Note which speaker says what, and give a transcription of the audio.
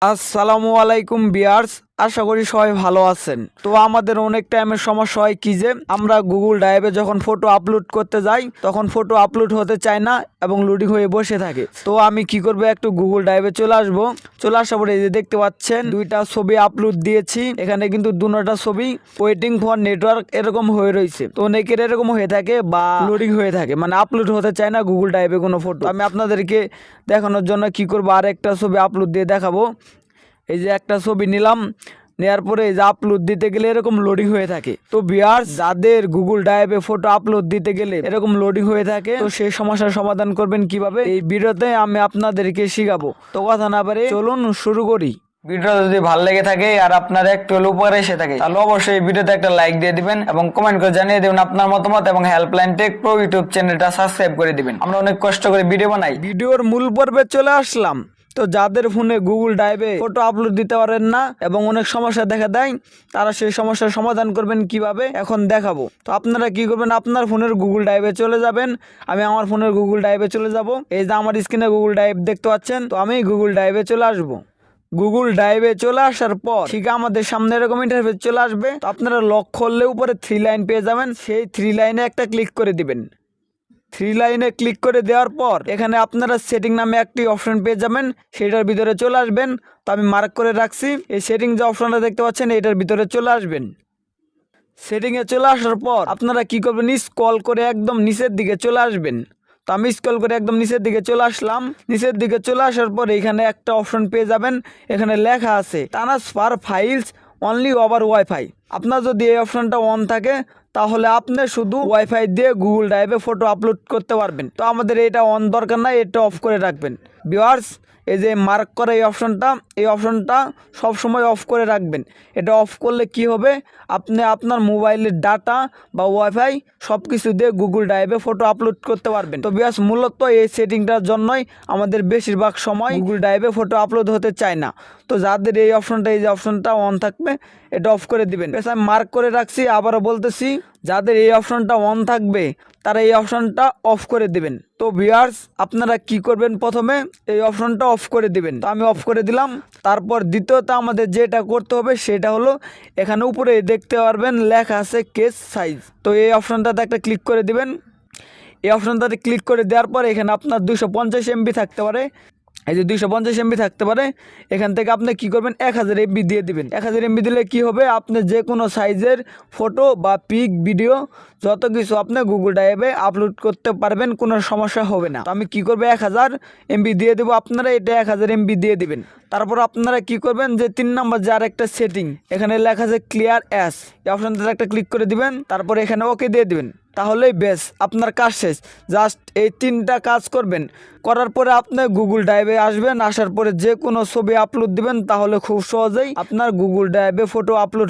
Speaker 1: আসসালামু আলাইকুম ভিউয়ার্স, আশা করি সবাই ভালো আছেন। তো আমাদের অনেক টাইমের সমস্যা হয় কি যে আমরা গুগল ড্রাইভে যখন ফটো আপলোড করতে যাই তখন ফটো আপলোড হতে চায় না এবং লোডিং হয়ে বসে থাকে। তো আমি কি করব, একটু গুগল ড্রাইভে চলে আসবো। চলে আসার পরে এই যে দেখতে পাচ্ছেন দুইটা ছবি আপলোড দিয়েছি, এখানে কিন্তু দুটোটা ছবি ওয়েটিং ফর নেটওয়ার্ক এরকম হয়ে রয়েছে। তো অনেকের এরকম হয়ে থাকে বা লোডিং হয়ে থাকে, মানে আপলোড হতে চায় না গুগল ড্রাইভে কোনো ফটো। আমি আপনাদেরকে দেখানোর জন্য কি করবো, আর একটা ছবি আপলোড দিয়ে দেখাবো। এই যে একটা ছবি নিলাম, নেওয়ার পরে এই যে আপলোড দিতে গেলে এরকম লোডিং হয়ে থাকে। তো ভিউয়ার্স, যাদের গুগল ড্রাইভে ফটো আপলোড দিতে গেলে এরকম লোডিং হয়ে থাকে, তো সেই সমস্যার সমাধান করবেন কিভাবে এই ভিডিওতে আমি আপনাদেরকে শিখাবো। তো কথা না পারে চলুন শুরু করি। ভিডিওটা যদি ভালো লেগে থাকে আর আপনার একটু উপরে এসে থাকে তাহলে অবশ্যই ভিডিওতে একটা লাইক দিয়ে দিবেন এবং কমেন্ট করে জানিয়ে দেবেন আপনার মতামত, এবং হেল্পলাইন টেক প্রো ইউটিউব চ্যানেলটা সাবস্ক্রাইব করে দিবেন। আমরা অনেক কষ্ট করে ভিডিও বানাই। ভিডিওর মূল পর্বে চলে আসলাম। তো যাদের ফোনে গুগল ড্রাইভে ফটো আপলোড দিতে পারেন না এবং অনেক সমস্যা দেখা দেয়, তারা সেই সমস্যার সমাধান করবেন কিভাবে এখন দেখাবো। তো আপনারা কি করবেন, আপনার ফোনের গুগল ড্রাইভে চলে যাবেন। আমি আমার ফোনের গুগল ড্রাইভে চলে যাব। এই যে আমার স্ক্রিনে গুগল ড্রাইভ দেখতে পাচ্ছেন, তো আমি গুগল ড্রাইভে চলে আসবো। গুগল ড্রাইভে চলে আসার পর ঠিক আমাদের সামনে এরকম ইন্টারফেস চলে আসবে। তো আপনারা লক করলে উপরে 3 লাইন পেয়ে যাবেন, সেই 3 লাইনে একটা ক্লিক করে দিবেন। 3 লাইনে ক্লিক করে দেওয়ার পর এখানে আপনারা সেটিং নামে একটি অপশন পেয়ে যাবেন, সেটার ভিতরে চলে আসবেন। তো আমি মার্ক করে রাখছি, এই সেটিং যে অপশনটা দেখতে পাচ্ছেন এটার ভিতরে চলে আসবেন। সেটিংয়ে চলে আসার পর আপনারা কি করবেন, স্ক্রল করে একদম নিচের দিকে চলে আসবেন। তো আমি স্ক্রল করে একদম নিচের দিকে চলে আসলাম। নিচের দিকে চলে আসার পর এখানে একটা অপশন পেয়ে যাবেন, এখানে লেখা আছে transfer files only over wifi. আপনার যদি এই অপশনটা অন থাকে তাহলে আপনি শুধু ওয়াইফাই দিয়ে গুগল ড্রাইভে ফটো আপলোড করতে পারবেন। তো আমাদের এটা অন দরকার নাই, এটা অফ করে রাখবেন। ভিউয়ার্স, এই যে মার্ক করা এই অপশনটা সব সময় অফ করে রাখবেন। এটা অফ করলে কি হবে, আপনি আপনার মোবাইলের ডাটা বা ওয়াইফাই সব কিছু দিয়ে গুগল ড্রাইভে ফটো আপলোড করতে পারবেন। তো ভিউয়ার্স, মূলত এই সেটিংটার জন্যই আমাদের বেশিরভাগ সময় গুগল ড্রাইভে ফটো আপলোড হতে চায় না। তো যাদের এই যে অপশনটা অন থাকবে এটা অফ করে দিবেন। আমি মার্ক করে রাখছি, আবারও বলতেছি, যাদের এই অপশনটা অন থাকবে তারা এই অপশনটা অফ করে দিবেন। তো ভিউয়ার্স, আপনারা কি করবেন, প্রথমে এই অপশনটা অফ করে দিবেন। তো আমি অফ করে দিলাম। তারপর দ্বিতীয়ত আমাদের যেটা করতে হবে সেটা হলো, এখানে উপরে দেখতে পারবেন লেখা আছে কেস সাইজ। তো এই অপশনটাতে একটা ক্লিক করে দিবেন। এই অপশনটাতে ক্লিক করে দেওয়ার পর এখানে আপনার 250 MB থাকতে পারে। এই যে 250 MB থাকতে পারে, এখান থেকে আপনি কি করবেন 1000 MB দিয়ে দিবেন। 1000 MB দিলে কি হবে, আপনি যে কোনো সাইজের ফটো বা পিক ভিডিও যত কিছু আপনি গুগল ড্রাইভে আপলোড করতে পারবেন, কোনো সমস্যা হবে না। তো আমি কি করবো, 1000 MB দিয়ে দেবো। আপনারা এটা 1000 MB দিয়ে দিবেন। তারপর আপনারা কি করবেন, যে 3 নম্বর যে আরেকটা সেটিং এখানে লেখা আছে ক্লিয়ার অ্যাস, এই অপশনটাতে একটা ক্লিক করে দিবেন। তারপর এখানে ওকে দিয়ে দিবেন। তাহলেই বেশ, আপনার কাজ শেষ। জাস্ট এই 3টা কাজ করবেন, করার পরে আপনি গুগল ড্রাইভে আসবেন। আসার পরে যে কোনো ছবি আপলোড দিবেন, তাহলে খুব সহজেই আপনার গুগল ড্রাইভে ফটো আপলোড